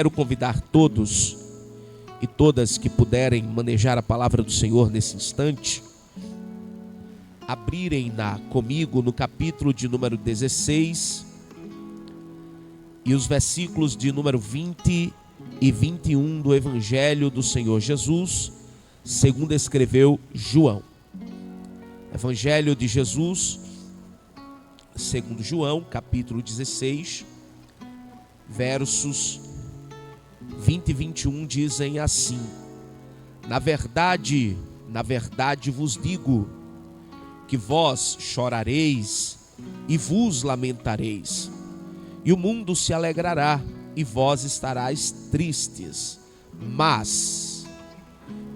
Quero convidar todos e todas que puderem manejar a palavra do Senhor nesse instante, abrirem-na comigo no capítulo de número 16 e os versículos de número 20 e 21 do Evangelho do Senhor Jesus, segundo escreveu João. Evangelho de Jesus, segundo João, capítulo 16, versos 20 e 21 dizem assim: na verdade vos digo, que vós chorareis e vos lamentareis, e o mundo se alegrará, e vós estareis tristes. Mas,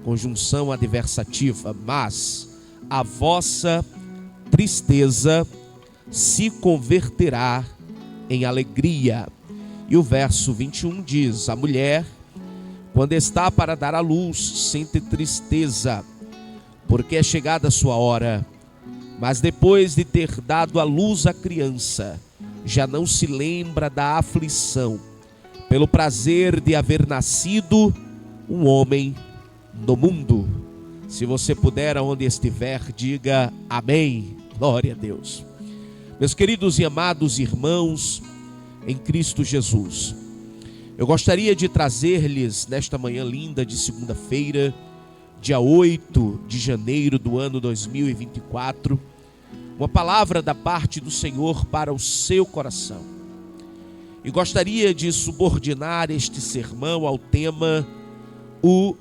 conjunção adversativa, mas a vossa tristeza se converterá em alegria. E o verso 21 diz: a mulher, quando está para dar à luz, sente tristeza, porque é chegada a sua hora. Mas depois de ter dado à luz a criança, já não se lembra da aflição, pelo prazer de haver nascido um homem no mundo. Se você puder, aonde estiver, diga amém. Glória a Deus. Meus queridos e amados irmãos em Cristo Jesus, eu gostaria de trazer-lhes nesta manhã linda de segunda-feira, dia 8 de janeiro do ano 2024, uma palavra da parte do Senhor para o seu coração. E gostaria de subordinar este sermão ao tema o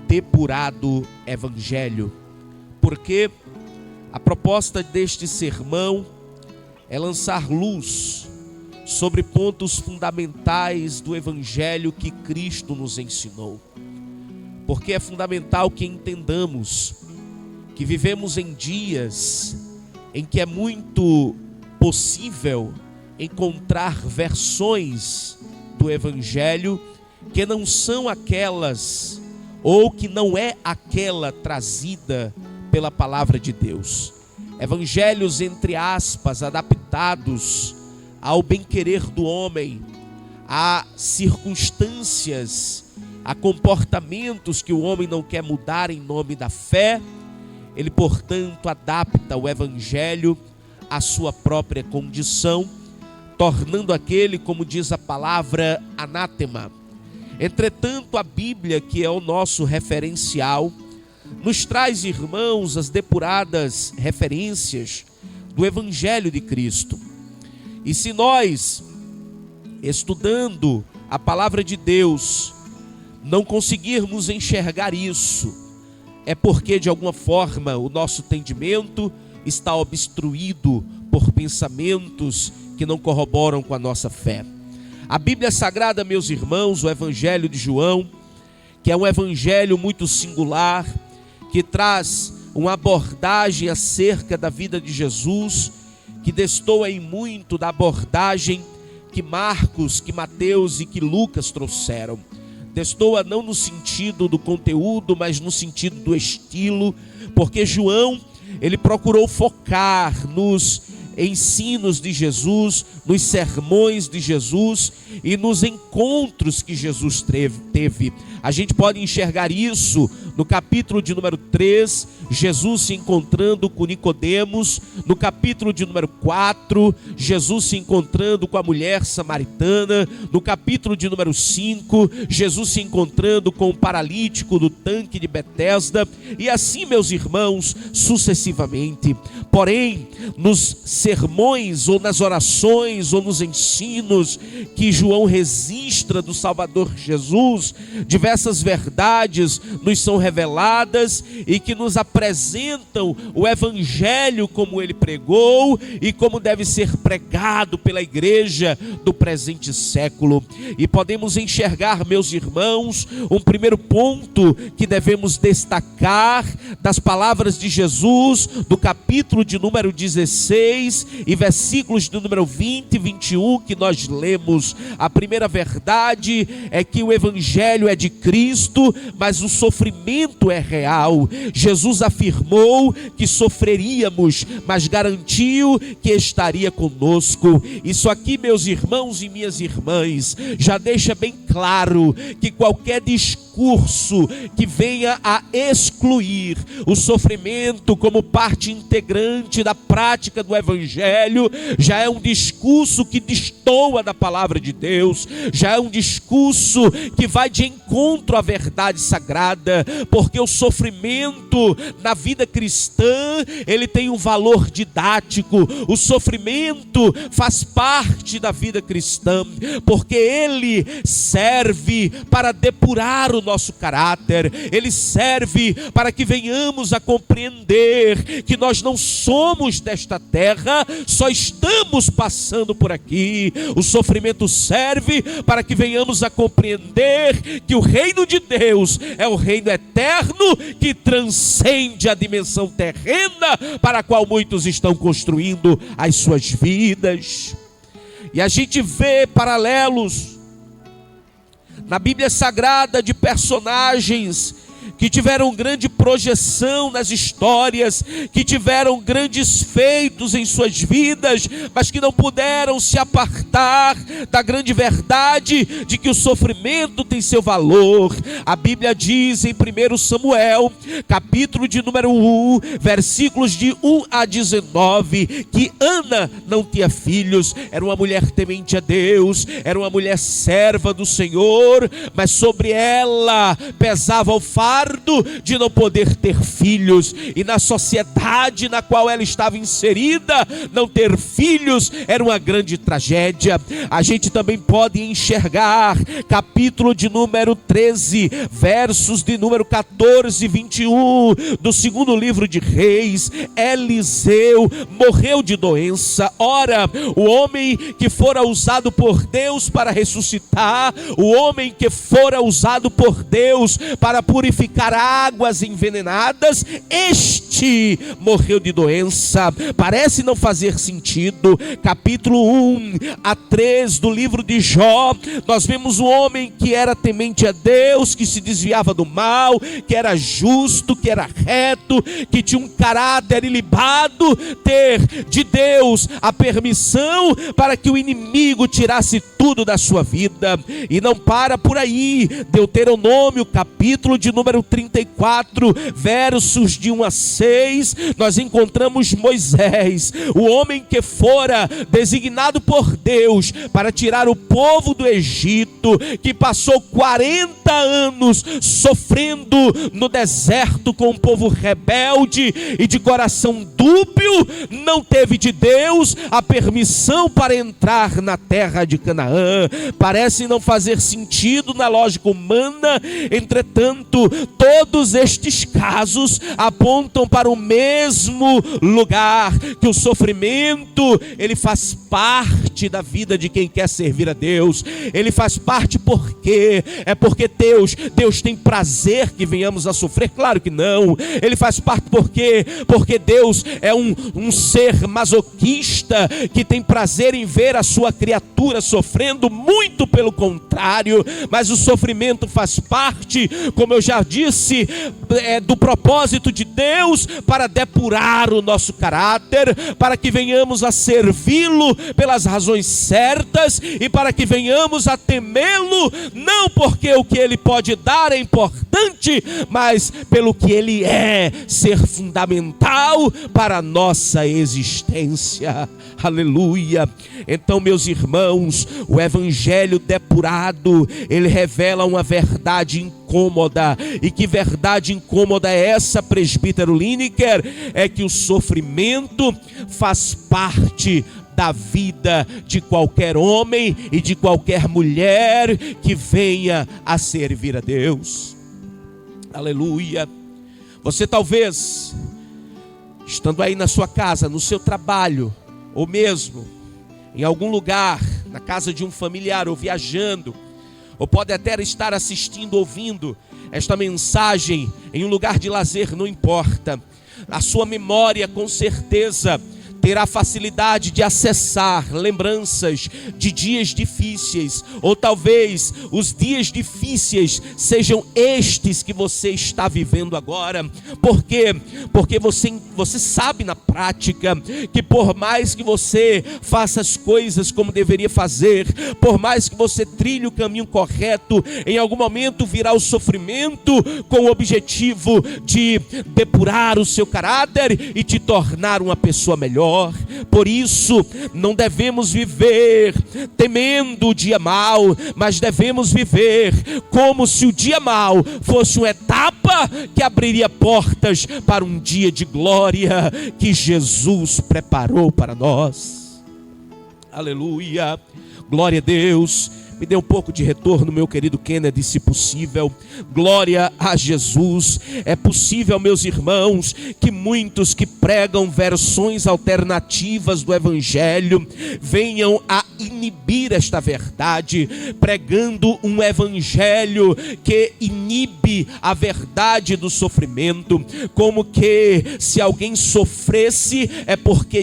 depurado Evangelho, porque a proposta deste sermão é lançar luz sobre pontos fundamentais do Evangelho que Cristo nos ensinou. Porque é fundamental que entendamos que vivemos em dias em que é muito possível encontrar versões do Evangelho que não são aquelas, ou que não é aquela trazida pela palavra de Deus. Evangelhos, entre aspas, adaptados ao bem-querer do homem, a circunstâncias, a comportamentos que o homem não quer mudar em nome da fé. Ele, portanto, adapta o Evangelho à sua própria condição, tornando aquele, como diz a palavra, anátema. Entretanto, a Bíblia, que é o nosso referencial, nos traz, irmãos, as depuradas referências do Evangelho de Cristo. E se nós, estudando a palavra de Deus, não conseguirmos enxergar isso, é porque de alguma forma o nosso entendimento está obstruído por pensamentos que não corroboram com a nossa fé. A Bíblia Sagrada, meus irmãos, o Evangelho de João, que é um evangelho muito singular, que traz uma abordagem acerca da vida de Jesus, que destoa em muito da abordagem que Marcos, que Mateus e que Lucas trouxeram. Destoa não no sentido do conteúdo, mas no sentido do estilo, porque João, ele procurou focar nos ensinos de Jesus, nos sermões de Jesus e nos encontros que Jesus teve. A gente pode enxergar isso no capítulo de número 3, Jesus se encontrando com Nicodemos. No capítulo de número 4, Jesus se encontrando com a mulher samaritana. No capítulo de número 5, Jesus se encontrando com o paralítico do tanque de Betesda. E assim, meus irmãos, sucessivamente. Porém, nos sermões, ou nas orações, ou nos ensinos que João registra do Salvador Jesus, diversas verdades nos são reveladas e que nos apresentam o Evangelho como ele pregou e como deve ser pregado pela igreja do presente século. E podemos enxergar, meus irmãos, um primeiro ponto que devemos destacar das palavras de Jesus, do capítulo de número 16 e versículos do número 20 e 21 que nós lemos. A primeira verdade é que o Evangelho é de Cristo, mas o sofrimento sofrimento é real. Jesus afirmou que sofreríamos, mas garantiu que estaria conosco. Isso aqui, meus irmãos e minhas irmãs, já deixa bem claro que qualquer discurso que venha a excluir o sofrimento como parte integrante da prática do Evangelho, já é um discurso que destoa da palavra de Deus, já é um discurso que vai de encontro à verdade sagrada, porque o sofrimento na vida cristã, ele tem um valor didático. O sofrimento faz parte da vida cristã, porque ele serve para depurar o nosso caráter, ele serve para que venhamos a compreender que nós não somos desta terra, só estamos passando por aqui. O sofrimento serve para que venhamos a compreender que o reino de Deus é o reino eterno que transcende a dimensão terrena para a qual muitos estão construindo as suas vidas. E a gente vê paralelos na Bíblia Sagrada de personagens que tiveram grande projeção nas histórias, que tiveram grandes feitos em suas vidas, mas que não puderam se apartar da grande verdade de que o sofrimento tem seu valor. A Bíblia diz em 1 Samuel, capítulo de número 1, versículos de 1 a 19, que Ana não tinha filhos, era uma mulher temente a Deus, era uma mulher serva do Senhor, mas sobre ela pesava o fardo de não poder ter filhos, e na sociedade na qual ela estava inserida, não ter filhos era uma grande tragédia. A gente também pode enxergar capítulo de número 13, versos de número 14 e 21 do segundo livro de Reis. Eliseu morreu de doença. Ora, o homem que fora usado por Deus para ressuscitar, o homem que fora usado por Deus para purificar águas envenenadas, este morreu de doença. Parece não fazer sentido. Capítulo 1 a 3 do livro de Jó, nós vemos um homem que era temente a Deus, que se desviava do mal, que era justo, que era reto, que tinha um caráter ilibado, ter de Deus a permissão para que o inimigo tirasse tudo da sua vida. E não para por aí. Deuteronômio, capítulo de número 34, versos de 1 a 6, nós encontramos Moisés, o homem que fora designado por Deus para tirar o povo do Egito, que passou 40 anos sofrendo no deserto com um povo rebelde e de coração dúbio, não teve de Deus a permissão para entrar na terra de Canaã. Parece não fazer sentido na lógica humana, entretanto, todos estes casos apontam para o mesmo lugar, que o sofrimento, ele faz parte da vida de quem quer servir a Deus. Ele faz parte porque Deus tem prazer que venhamos a sofrer? Claro que não. Ele faz parte porque Deus é um ser masoquista que tem prazer em ver a sua criatura sofrendo? Muito pelo contrário. Mas o sofrimento faz parte, como eu já disse, do propósito de Deus para depurar o nosso caráter, para que venhamos a servi-lo pelas razões certas e para que venhamos a temê-lo, não porque o que ele pode dar é importante, mas pelo que ele é, ser fundamental para a nossa existência. Aleluia. Então, meus irmãos, o evangelho depurado, ele revela uma verdade incômoda. E que verdade incômoda é essa, presbítero Lineker? É que o sofrimento faz parte da vida de qualquer homem e de qualquer mulher que venha a servir a Deus. Aleluia. Você talvez, estando aí na sua casa, no seu trabalho, ou mesmo em algum lugar, na casa de um familiar, ou viajando, ou pode até estar assistindo, ouvindo esta mensagem em um lugar de lazer, não importa. A sua memória com certeza terá facilidade de acessar lembranças de dias difíceis, ou talvez os dias difíceis sejam estes que você está vivendo agora. Por quê? Porque você sabe na prática que por mais que você faça as coisas como deveria fazer, por mais que você trilhe o caminho correto, em algum momento virá o sofrimento com o objetivo de depurar o seu caráter e te tornar uma pessoa melhor. Por isso, não devemos viver temendo o dia mau, mas devemos viver como se o dia mau fosse uma etapa que abriria portas para um dia de glória que Jesus preparou para nós. Aleluia, glória a Deus. Me dê um pouco de retorno, meu querido Kennedy, se possível. Glória a Jesus. É possível, meus irmãos, que muitos que pregam versões alternativas do Evangelho venham a inibir esta verdade, pregando um Evangelho que inibe a verdade do sofrimento, como que se alguém sofresse é porque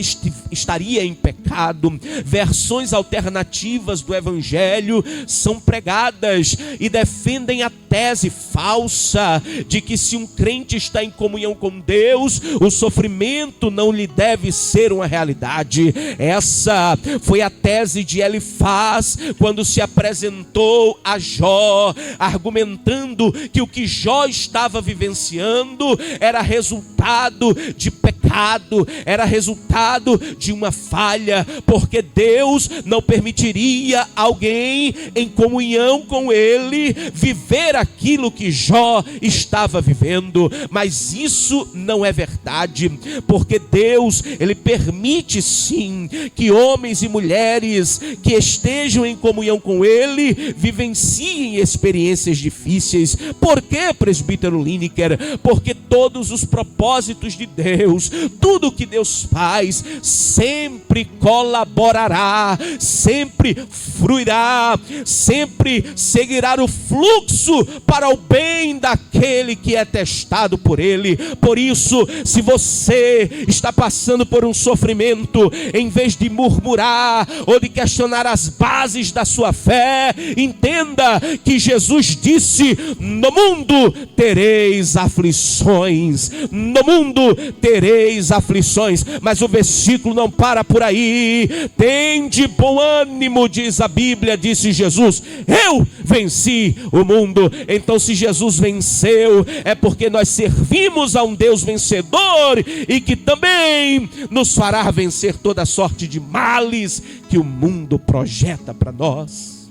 estaria em pecado. Versões alternativas do Evangelho são pregadas e defendem a tese falsa de que se um crente está em comunhão com Deus, o sofrimento não lhe deve ser uma realidade. Essa foi a tese de Elifaz quando se apresentou a Jó, argumentando que o que Jó estava vivenciando era resultado de pecado, era resultado de uma falha, porque Deus não permitiria alguém em comunhão com ele viver aquilo que Jó estava vivendo. Mas isso não é verdade, porque Deus, ele permite sim que homens e mulheres que estejam em comunhão com ele vivenciem experiências difíceis. Por quê, presbítero Lineker? Porque todos os propósitos de Deus, tudo que Deus faz, sempre colaborará, sempre fruirá, sempre seguirá o fluxo para o bem daquele que é testado por ele. Por isso, se você está passando por um sofrimento, em vez de murmurar ou de questionar as bases da sua fé, entenda que Jesus disse: no mundo tereis aflições, no mundo tereis aflições. Mas o versículo não para por aí. Tende bom ânimo, diz a Bíblia, disse Jesus, eu venci o mundo. Então, se Jesus venceu, é porque nós servimos a um Deus vencedor e que também nos fará vencer toda sorte de males que o mundo projeta para nós.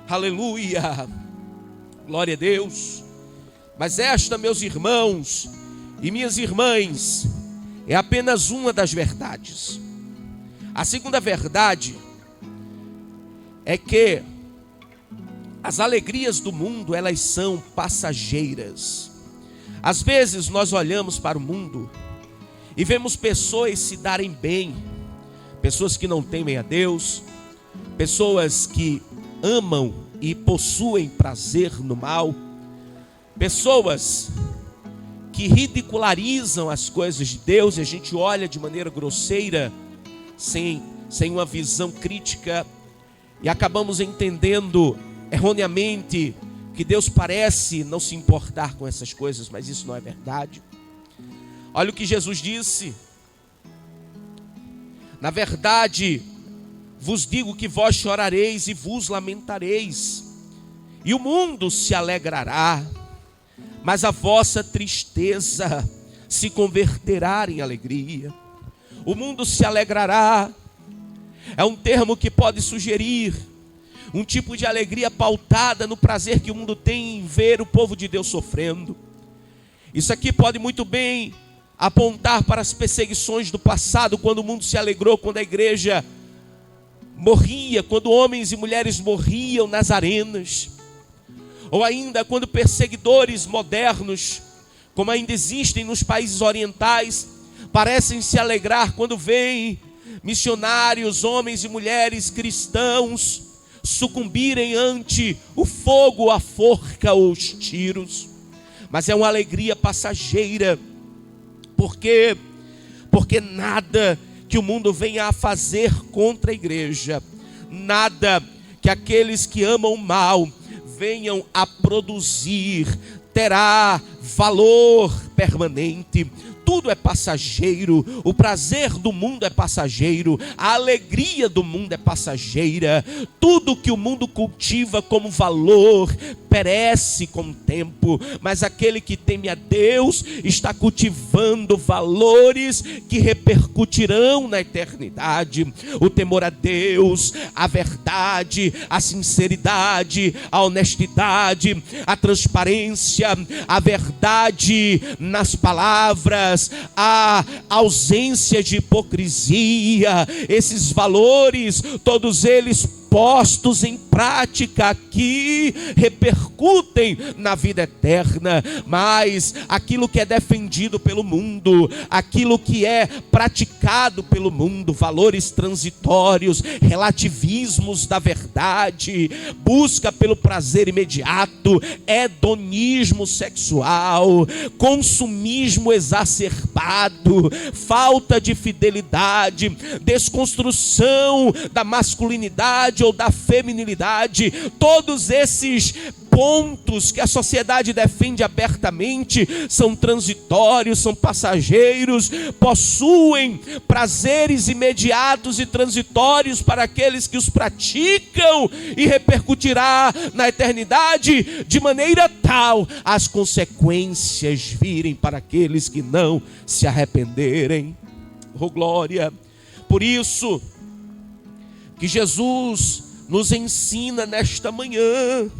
Aleluia, glória a Deus. Mas esta, meus irmãos e minhas irmãs, é apenas uma das verdades. A segunda verdade é que as alegrias do mundo, elas são passageiras. Às vezes nós olhamos para o mundo e vemos pessoas se darem bem, pessoas que não temem a Deus, pessoas que amam e possuem prazer no mal, pessoas que ridicularizam as coisas de Deus, e a gente olha de maneira grosseira, sem uma visão crítica, e acabamos entendendo erroneamente que Deus parece não se importar com essas coisas, mas isso não é verdade. Olha o que Jesus disse: na verdade vos digo que vós chorareis e vos lamentareis, e o mundo se alegrará, mas a vossa tristeza se converterá em alegria. O mundo se alegrará é um termo que pode sugerir um tipo de alegria pautada no prazer que o mundo tem em ver o povo de Deus sofrendo. Isso aqui pode muito bem apontar para as perseguições do passado, quando o mundo se alegrou, quando a igreja morria, quando homens e mulheres morriam nas arenas, ou ainda quando perseguidores modernos, como ainda existem nos países orientais, parecem se alegrar quando veem missionários, homens e mulheres cristãos sucumbirem ante o fogo, a forca ou os tiros. Mas é uma alegria passageira. Por quê? Porque nada que o mundo venha a fazer contra a igreja, nada que aqueles que amam o mal venham a produzir terá valor permanente. Tudo é passageiro, o prazer do mundo é passageiro, a alegria do mundo é passageira. Tudo que o mundo cultiva como valor perece com o tempo, mas aquele que teme a Deus está cultivando valores que repercutirão na eternidade. O temor a Deus, a verdade, a sinceridade, a honestidade, a transparência, a verdade nas palavras, a ausência de hipocrisia, esses valores, todos eles postos em prática aqui, repercutem na vida eterna. Mas aquilo que é defendido pelo mundo, aquilo que é praticado pelo mundo, valores transitórios, relativismos da verdade, busca pelo prazer imediato, hedonismo sexual, consumismo exacerbado, falta de fidelidade, desconstrução da masculinidade ou da feminilidade, todos esses pontos que a sociedade defende abertamente são transitórios, são passageiros, possuem prazeres imediatos e transitórios para aqueles que os praticam, e repercutirá na eternidade de maneira tal as consequências virem para aqueles que não se arrependerem. Oh glória! Por isso que Jesus nos ensina nesta manhã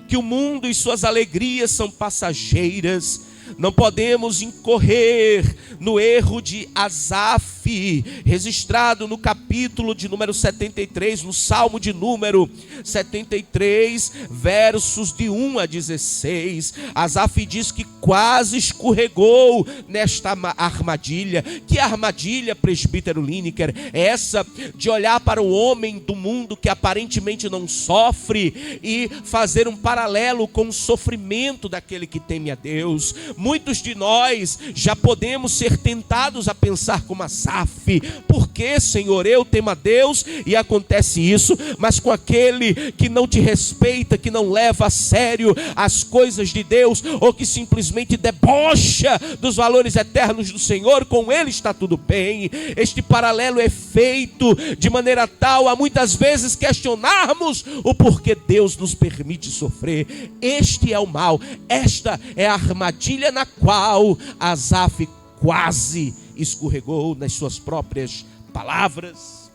que o mundo e suas alegrias são passageiras. Não podemos incorrer no erro de Asaf, registrado no capítulo de número 73, no Salmo de número 73, versos de 1 a 16. Asaf diz que quase escorregou nesta armadilha. Que armadilha, presbítero Lineker? É essa de olhar para o homem do mundo que aparentemente não sofre e fazer um paralelo com o sofrimento daquele que teme a Deus. Muitos de nós já podemos ser tentados a pensar como Asaf: por que, Senhor, eu temo a Deus e acontece isso, mas com aquele que não te respeita, que não leva a sério as coisas de Deus, ou que simplesmente debocha dos valores eternos do Senhor, com ele está tudo bem. Este paralelo é feito de maneira tal a muitas vezes questionarmos o porquê Deus nos permite sofrer. Este é o mal, esta é a armadilha na qual Asaf quase escorregou nas suas próprias palavras.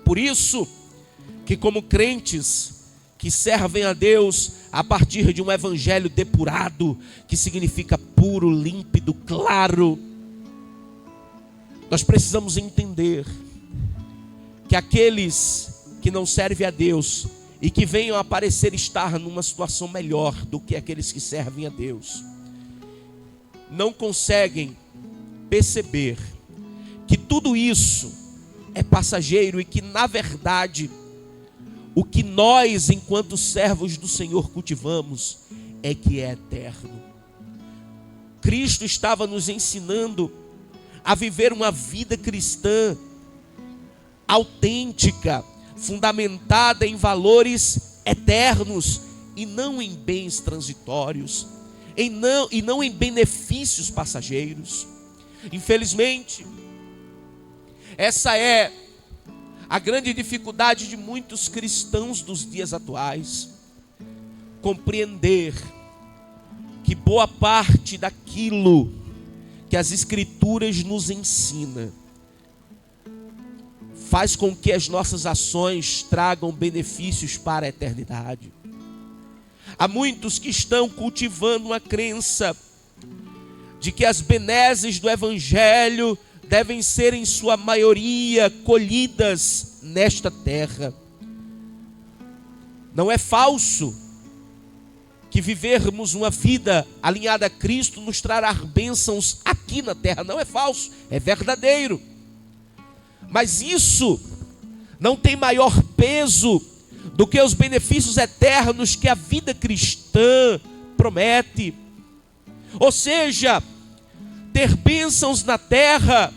Por isso que, como crentes que servem a Deus a partir de um evangelho depurado, que significa puro, límpido, claro, nós precisamos entender que aqueles que não servem a Deus e que venham a parecer estar numa situação melhor do que aqueles que servem a Deus, não conseguem perceber que tudo isso é passageiro e que, na verdade, o que nós, enquanto servos do Senhor, cultivamos é que é eterno. Cristo estava nos ensinando a viver uma vida cristã autêntica, fundamentada em valores eternos e não em bens transitórios, e não em benefícios passageiros. Infelizmente, essa é a grande dificuldade de muitos cristãos dos dias atuais: compreender que boa parte daquilo que as Escrituras nos ensina faz com que as nossas ações tragam benefícios para a eternidade. Há muitos que estão cultivando uma crença de que as benesses do Evangelho devem ser, em sua maioria, colhidas nesta terra. Não é falso que vivermos uma vida alinhada a Cristo nos trará bênçãos aqui na terra. Não é falso, é verdadeiro. Mas isso não tem maior peso do que os benefícios eternos que a vida cristã promete. Ou seja, ter bênçãos na terra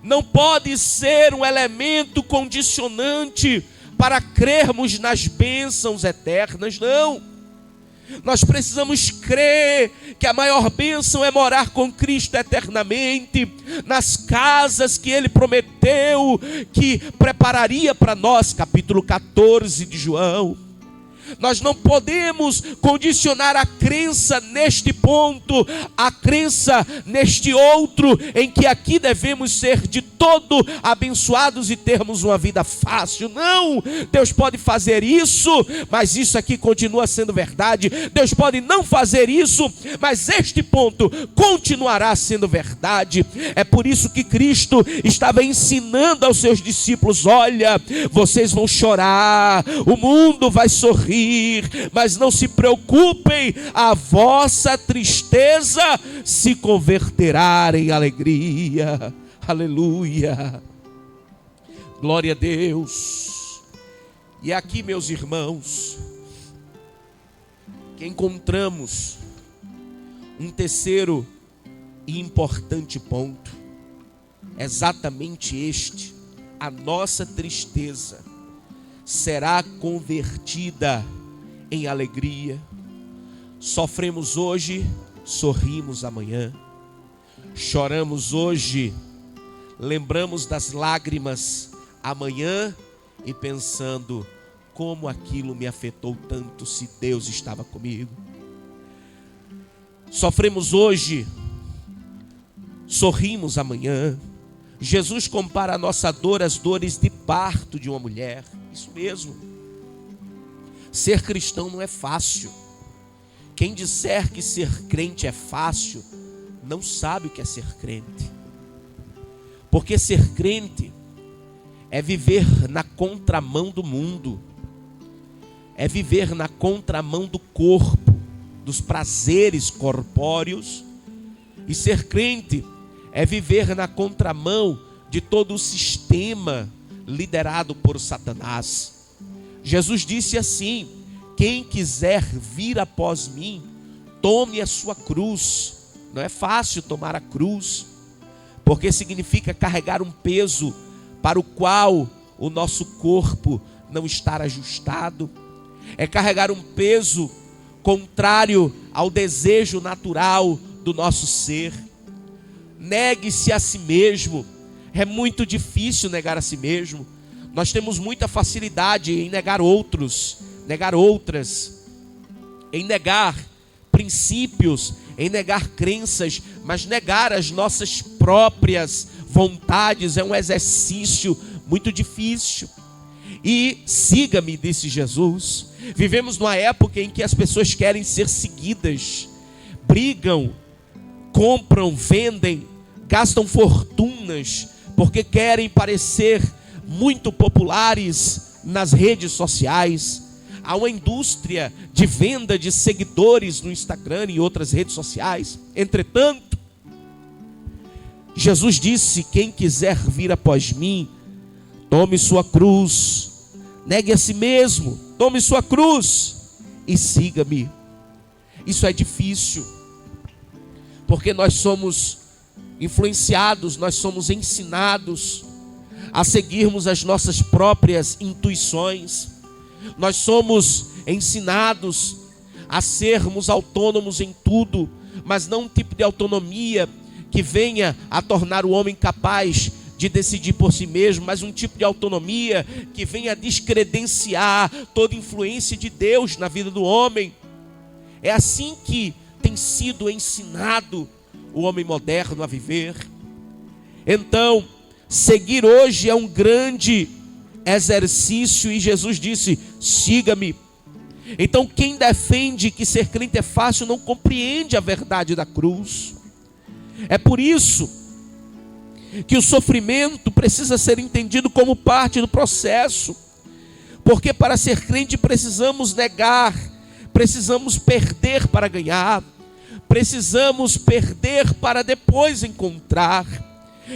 não pode ser um elemento condicionante para crermos nas bênçãos eternas, não. Nós precisamos crer que a maior bênção é morar com Cristo eternamente, nas casas que Ele prometeu que prepararia para nós, capítulo 14 de João. Nós não podemos condicionar a crença neste ponto, a crença neste outro, em que aqui devemos ser de todo abençoados e termos uma vida fácil. Não, Deus pode fazer isso, mas isso aqui continua sendo verdade. Deus pode não fazer isso, mas este ponto continuará sendo verdade. É por isso que Cristo estava ensinando aos seus discípulos: olha, vocês vão chorar, o mundo vai sorrir, mas não se preocupem, a vossa tristeza se converterá em alegria. Aleluia, glória a Deus. E aqui, meus irmãos, que encontramos um terceiro e importante ponto, exatamente este: a nossa tristeza será convertida em alegria. Sofremos hoje, sorrimos amanhã. Choramos hoje, lembramos das lágrimas amanhã e pensando: como aquilo me afetou tanto se Deus estava comigo. Sofremos hoje, sorrimos amanhã. Jesus compara a nossa dor às dores de parto de uma mulher. Isso mesmo. Ser cristão não é fácil. Quem disser que ser crente é fácil, não sabe o que é ser crente. Porque ser crente é viver na contramão do mundo, é viver na contramão do corpo, dos prazeres corpóreos. E ser crente é viver na contramão de todo o sistema liderado por Satanás. Jesus disse assim: quem quiser vir após mim, tome a sua cruz. Não é fácil tomar a cruz, porque significa carregar um peso para o qual o nosso corpo não está ajustado. É carregar um peso contrário ao desejo natural do nosso ser. Negue-se a si mesmo. É muito difícil negar a si mesmo. Nós temos muita facilidade em negar outros, negar outras, em negar princípios, em negar crenças, mas negar as nossas próprias vontades é um exercício muito difícil. E siga-me, disse Jesus. Vivemos numa época em que as pessoas querem ser seguidas, brigam, compram, vendem, gastam fortunas, porque querem parecer muito populares nas redes sociais. Há uma indústria de venda de seguidores no Instagram e outras redes sociais. Entretanto, Jesus disse: quem quiser vir após mim, tome sua cruz, negue a si mesmo, tome sua cruz e siga-me. Isso é difícil, porque nós somos influenciados, nós somos ensinados a seguirmos as nossas próprias intuições. Nós somos ensinados a sermos autônomos em tudo, mas não um tipo de autonomia que venha a tornar o homem capaz de decidir por si mesmo, mas um tipo de autonomia que venha a descredenciar toda influência de Deus na vida do homem. É assim que tem sido ensinado o homem moderno a viver. Então, seguir hoje é um grande exercício, e Jesus disse: siga-me. Então, quem defende que ser crente é fácil não compreende a verdade da cruz. É por isso que o sofrimento precisa ser entendido como parte do processo, porque para ser crente precisamos negar, precisamos perder para ganhar, precisamos perder para depois encontrar.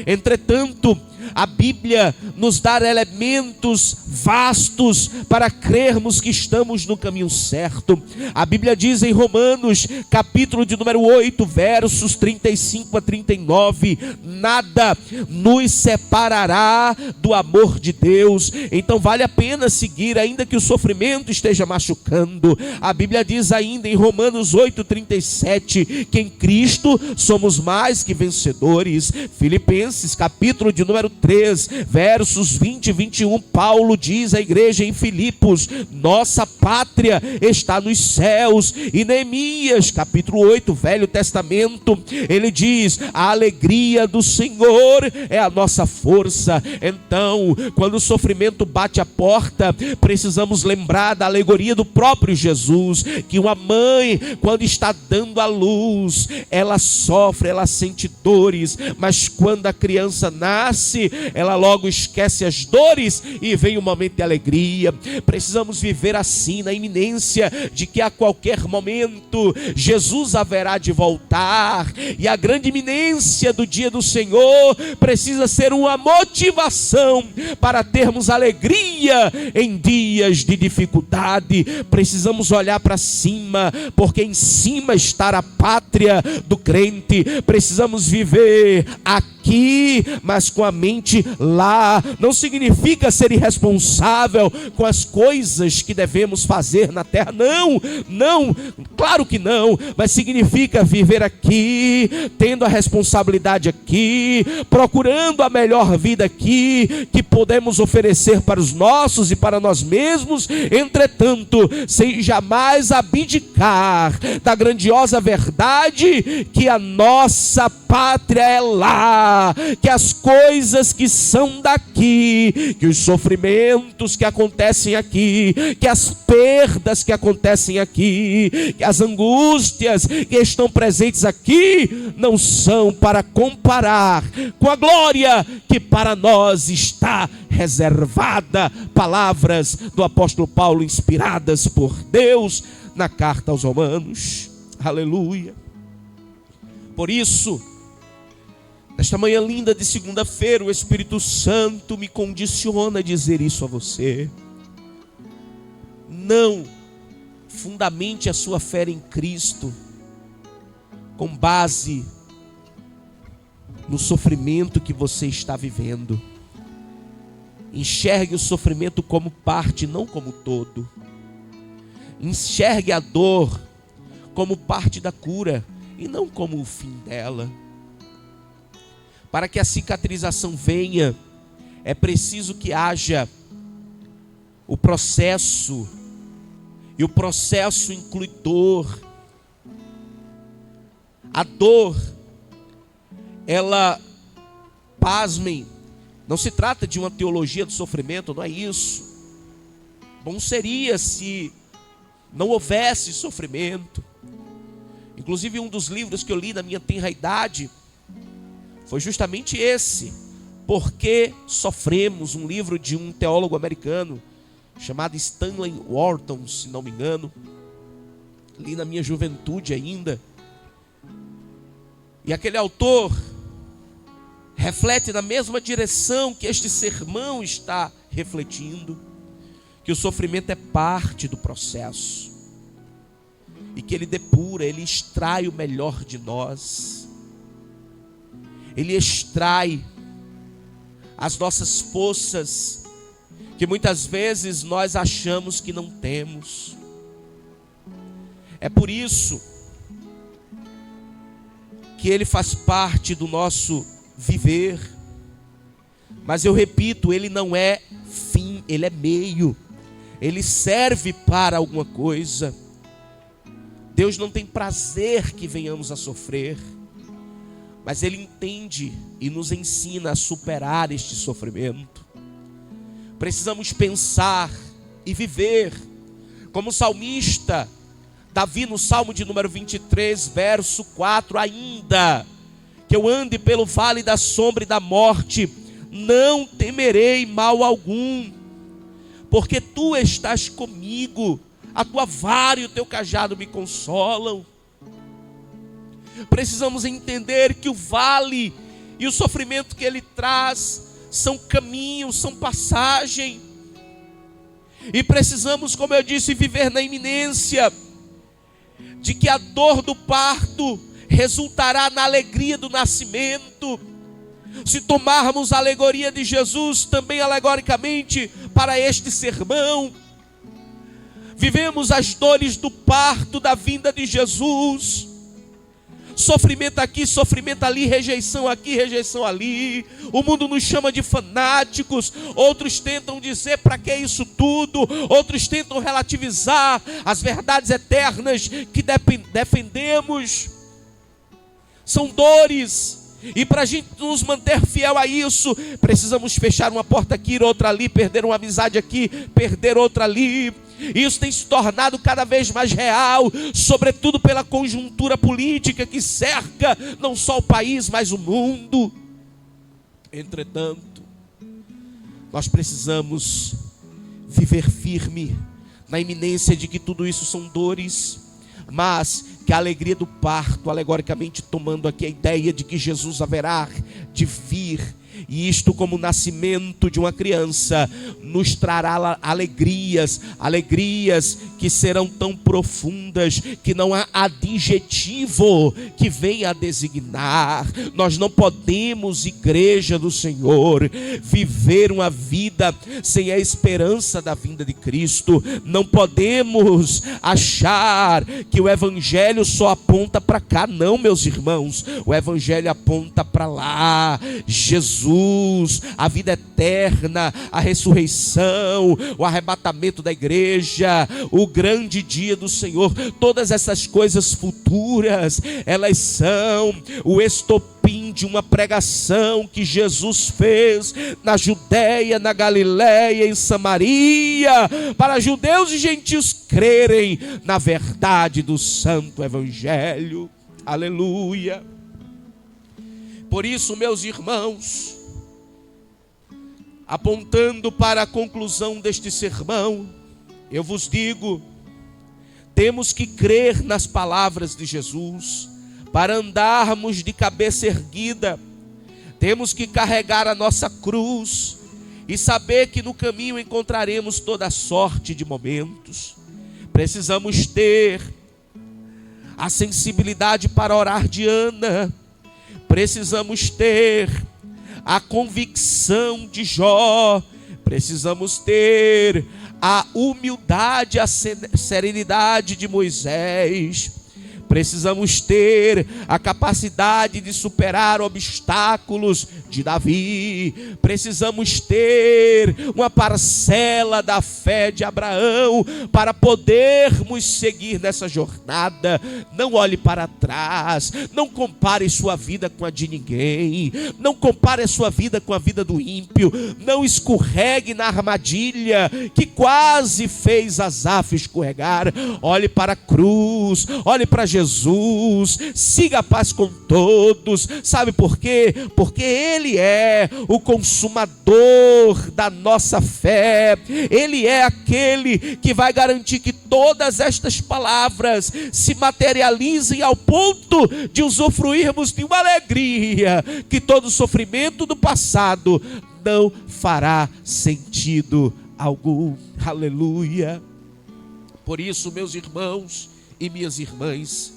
Entretanto, A Bíblia nos dá elementos vastos para crermos que estamos no caminho certo. A Bíblia diz em Romanos, capítulo de número 8, versos 35 a 39, nada nos separará do amor de Deus. Então vale a pena seguir, ainda que o sofrimento esteja machucando. A Bíblia diz ainda em Romanos 8, 37, que em Cristo somos mais que vencedores. Filipenses, capítulo de número 3, versos 20 e 21, Paulo diz à igreja em Filipos: nossa pátria está nos céus. E Neemias, capítulo 8, Velho Testamento, ele diz: a alegria do Senhor é a nossa força. Então, quando o sofrimento bate a porta, precisamos lembrar da alegoria do próprio Jesus, que uma mãe, quando está dando à luz, ela sofre, ela sente dores, mas quando a criança nasce, ela logo esquece as dores e vem um momento de alegria. Precisamos viver assim, na iminência de que a qualquer momento Jesus haverá de voltar, e a grande iminência do dia do Senhor precisa ser uma motivação para termos alegria em dias de dificuldade. Precisamos olhar para cima, porque em cima está a pátria do crente. Precisamos viver aqui, mas com a mente lá. Não significa ser irresponsável com as coisas que devemos fazer na terra, não, claro que não, mas significa viver aqui, tendo a responsabilidade aqui, procurando a melhor vida aqui, que podemos oferecer para os nossos e para nós mesmos, entretanto, sem jamais abdicar da grandiosa verdade que a nossa pátria é lá, que as coisas que são daqui, que os sofrimentos que acontecem aqui, que as perdas que acontecem aqui, que as angústias que estão presentes aqui, não são para comparar com a glória que para nós está reservada. Palavras do apóstolo Paulo, inspiradas por Deus na carta aos Romanos. Aleluia. Por isso, nesta manhã linda de segunda-feira, o Espírito Santo me condiciona a dizer isso a você. Não fundamente a sua fé em Cristo com base no sofrimento que você está vivendo. Enxergue o sofrimento como parte, não como todo. Enxergue a dor como parte da cura e não como o fim dela. Para que a cicatrização venha, é preciso que haja o processo, e o processo inclui dor. A dor, ela, pasmem, não se trata de uma teologia do sofrimento, não é isso. Bom seria se não houvesse sofrimento. Inclusive um dos livros que eu li na minha tenra idade foi justamente esse, Por que Sofremos, um livro de um teólogo americano chamado Stanley Wharton, se não me engano. Li na minha juventude ainda. E aquele autor reflete na mesma direção que este sermão está refletindo, que o sofrimento é parte do processo, e que ele depura, ele extrai o melhor de nós, ele extrai as nossas forças, que muitas vezes nós achamos que não temos. É por isso que ele faz parte do nosso viver. Mas eu repito, ele não é fim, ele é meio. Ele serve para alguma coisa. Deus não tem prazer que venhamos a sofrer, mas Ele entende e nos ensina a superar este sofrimento. Precisamos pensar e viver como o salmista Davi, no Salmo de número 23, verso 4, ainda que eu ande pelo vale da sombra e da morte, não temerei mal algum, porque tu estás comigo, a tua vara e o teu cajado me consolam. Precisamos entender que o vale e o sofrimento que ele traz são caminhos, são passagem. E precisamos, como eu disse, viver na iminência de que a dor do parto resultará na alegria do nascimento. Se tomarmos a alegoria de Jesus também alegoricamente para este sermão, vivemos as dores do parto da vinda de Jesus. Sofrimento aqui, sofrimento ali, rejeição aqui, rejeição ali. O mundo nos chama de fanáticos. Outros tentam dizer para que isso tudo. Outros tentam relativizar as verdades eternas que defendemos. São dores. E para a gente nos manter fiel a isso, precisamos fechar uma porta aqui, outra ali, perder uma amizade aqui, perder outra ali. Isso tem se tornado cada vez mais real, sobretudo pela conjuntura política que cerca não só o país, mas o mundo. Entretanto, nós precisamos viver firme na iminência de que tudo isso são dores, mas que a alegria do parto, alegoricamente tomando aqui a ideia de que Jesus haverá de vir, e isto como o nascimento de uma criança, nos trará alegrias que serão tão profundas que não há adjetivo que venha a designar. Nós não podemos, igreja do Senhor, viver uma vida sem a esperança da vinda de Cristo. Não podemos achar que o Evangelho só aponta para cá. Não, meus irmãos, o Evangelho aponta para lá. Jesus, a vida eterna, a ressurreição, o arrebatamento da igreja, o grande dia do Senhor, todas essas coisas futuras, elas são o estopim de uma pregação que Jesus fez na Judéia, na Galiléia, em Samaria, para judeus e gentios crerem na verdade do santo Evangelho. Aleluia. Por isso, meus irmãos, apontando para a conclusão deste sermão, eu vos digo, temos que crer nas palavras de Jesus, para andarmos de cabeça erguida. Temos que carregar a nossa cruz e saber que no caminho encontraremos toda sorte de momentos. Precisamos ter a sensibilidade para orar de Ana. Precisamos ter a convicção de Jó. Precisamos ter a humildade, a serenidade de Moisés. Precisamos ter a capacidade de superar obstáculos de Davi. Precisamos ter uma parcela da fé de Abraão para podermos seguir nessa jornada. Não olhe para trás. Não compare sua vida com a de ninguém. Não compare a sua vida com a vida do ímpio. Não escorregue na armadilha que quase fez Asaf escorregar. Olhe para a cruz. Olhe para Jesus, siga a paz com todos. Sabe por quê? Porque Ele é o consumador da nossa fé. Ele é aquele que vai garantir que todas estas palavras se materializem ao ponto de usufruirmos de uma alegria que todo sofrimento do passado não fará sentido algum. Aleluia. Por isso, meus irmãos e minhas irmãs,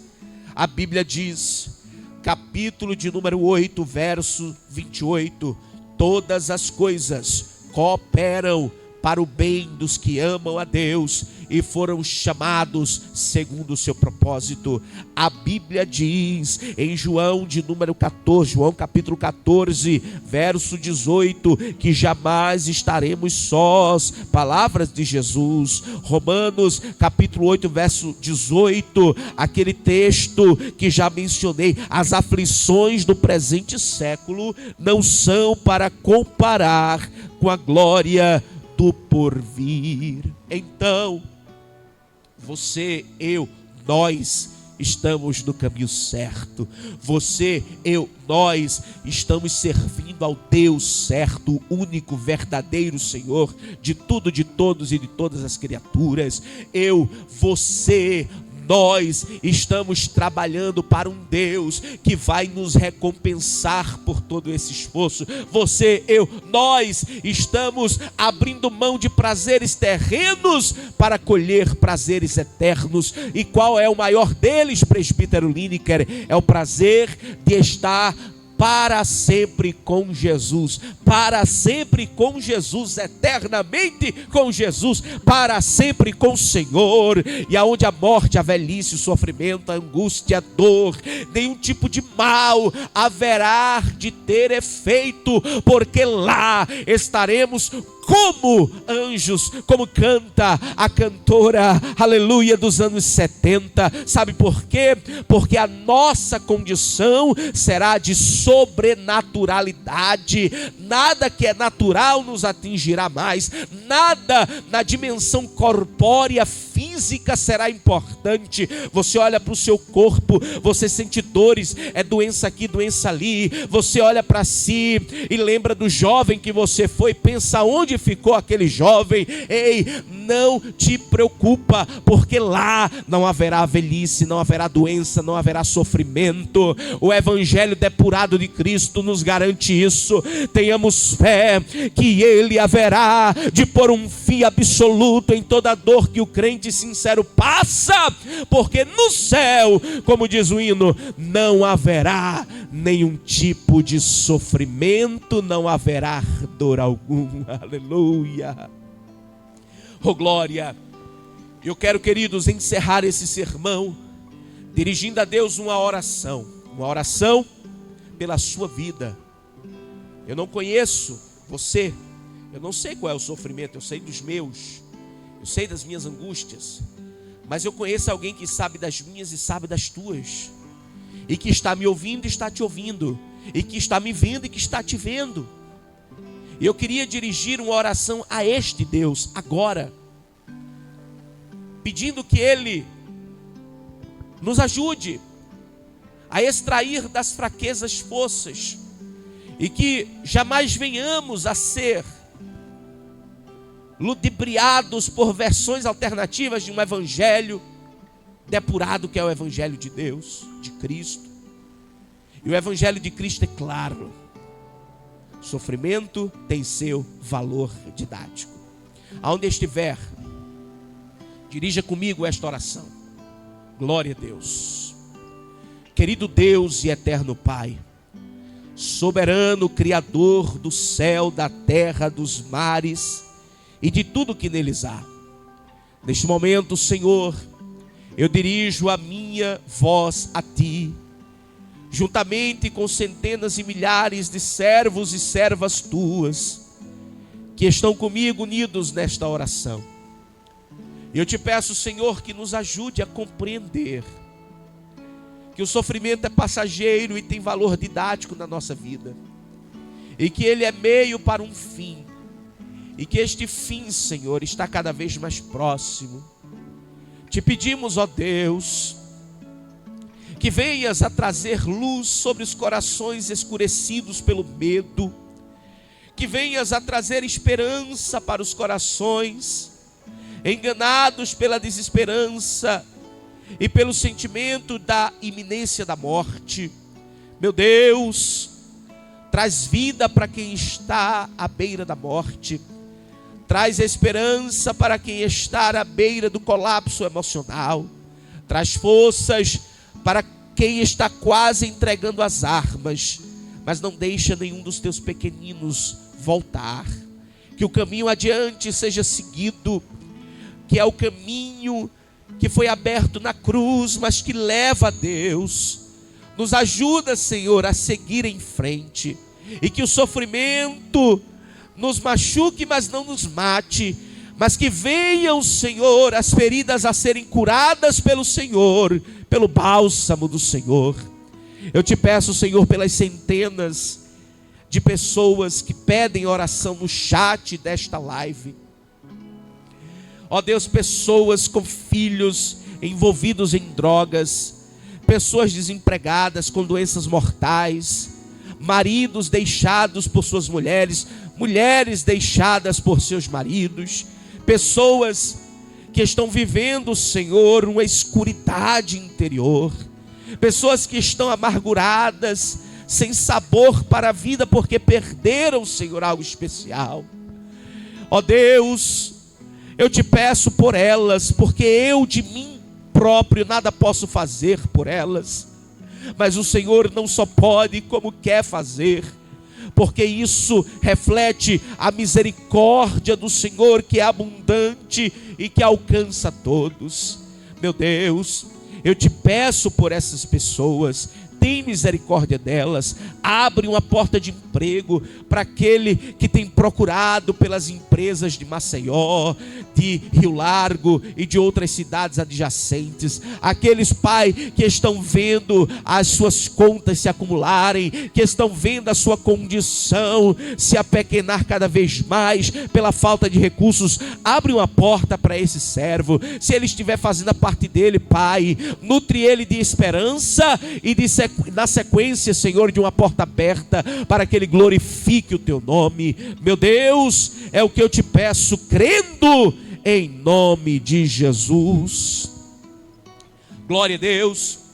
a Bíblia diz, capítulo de número 8, verso 28, todas as coisas cooperam para o bem dos que amam a Deus e foram chamados segundo o seu propósito. A Bíblia diz em João de número 14, João capítulo 14, verso 18, que jamais estaremos sós. Palavras de Jesus. Romanos capítulo 8, verso 18, aquele texto que já mencionei, as aflições do presente século não são para comparar com a glória do porvir. Então, você, eu, nós estamos no caminho certo. Você, eu, nós estamos servindo ao Deus certo, o único, verdadeiro Senhor de tudo, de todos e de todas as criaturas. Eu, você, Nós estamos trabalhando para um Deus que vai nos recompensar por todo esse esforço. Você, eu, nós estamos abrindo mão de prazeres terrenos para colher prazeres eternos. E qual é o maior deles, presbítero Lineker? É o prazer de estar para sempre com Jesus, para sempre com Jesus, eternamente com Jesus, para sempre com o Senhor. E aonde a morte, a velhice, o sofrimento, a angústia, a dor, nenhum tipo de mal haverá de ter efeito, porque lá estaremos como anjos, como canta a cantora, aleluia, dos anos 70. Sabe por quê? Porque a nossa condição será de sobrenaturalidade. Nada que é natural nos atingirá mais. Nada na dimensão corpórea, física será importante. Você olha para o seu corpo, você sente dores, é doença aqui, doença ali. Você olha para si e lembra do jovem que você foi, pensa onde ficou aquele jovem. Ei, não te preocupa, porque lá não haverá velhice, não haverá doença, não haverá sofrimento. O evangelho depurado de Cristo nos garante isso. Tenhamos fé que Ele haverá de pôr um fim absoluto em toda dor que o crente sincero passa, porque no céu, como diz o hino, não haverá nenhum tipo de sofrimento, não haverá dor alguma. Aleluia. Oh glória. Eu quero, queridos, encerrar esse sermão dirigindo a Deus uma oração pela sua vida. Eu não conheço você, eu não sei qual é o sofrimento, eu sei dos meus, eu sei das minhas angústias, mas eu conheço alguém que sabe das minhas e sabe das tuas, e que está me ouvindo e está te ouvindo, e que está me vendo e que está te vendo. E eu queria dirigir uma oração a este Deus agora, pedindo que Ele nos ajude a extrair das fraquezas forças, e que jamais venhamos a ser ludibriados por versões alternativas de um evangelho depurado, que é o evangelho de Deus, de Cristo. E o evangelho de Cristo é claro: sofrimento tem seu valor didático. Aonde estiver, dirija comigo esta oração. Glória a Deus. Querido Deus e eterno Pai, soberano Criador do céu, da terra, dos mares e de tudo que neles há, neste momento, Senhor, eu dirijo a minha voz a Ti, juntamente com centenas e milhares de servos e servas Tuas, que estão comigo unidos nesta oração. E eu te peço, Senhor, que nos ajude a compreender que o sofrimento é passageiro e tem valor didático na nossa vida, e que ele é meio para um fim, e que este fim, Senhor, está cada vez mais próximo. Te pedimos, ó Deus, que venhas a trazer luz sobre os corações escurecidos pelo medo, que venhas a trazer esperança para os corações enganados pela desesperança e pelo sentimento da iminência da morte. Meu Deus, traz vida para quem está à beira da morte, traz esperança para quem está à beira do colapso emocional, traz forças para quem está quase entregando as armas, mas não deixa nenhum dos teus pequeninos voltar. Que o caminho adiante seja seguido, que é o caminho que foi aberto na cruz, mas que leva a Deus. Nos ajuda, Senhor, a seguir em frente, e que o sofrimento nos machuque, mas não nos mate, mas que venham, Senhor, as feridas a serem curadas pelo Senhor, pelo bálsamo do Senhor. Eu te peço, Senhor, pelas centenas de pessoas que pedem oração no chat desta live. Ó Deus, pessoas com filhos envolvidos em drogas, pessoas desempregadas com doenças mortais, maridos deixados por suas mulheres, mulheres deixadas por seus maridos, pessoas que estão vivendo, Senhor, uma escuridade interior, pessoas que estão amarguradas, sem sabor para a vida, porque perderam, Senhor, algo especial. Ó Deus, eu te peço por elas, porque eu de mim próprio nada posso fazer por elas, mas o Senhor não só pode, como quer fazer, porque isso reflete a misericórdia do Senhor, que é abundante e que alcança todos. Meu Deus, eu te peço por essas pessoas, tem misericórdia delas, abre uma porta de emprego para aquele que tem procurado pelas empresas de Maceió, de Rio Largo e de outras cidades adjacentes, aqueles, Pai, que estão vendo as suas contas se acumularem, que estão vendo a sua condição se apequenar cada vez mais pela falta de recursos. Abre uma porta para esse servo, se ele estiver fazendo a parte dele, Pai, nutre ele de esperança e na sequência, Senhor, de uma porta aberta para que ele glorifique o teu nome. Meu Deus, é o que eu te peço, crendo em nome de Jesus. Glória a Deus.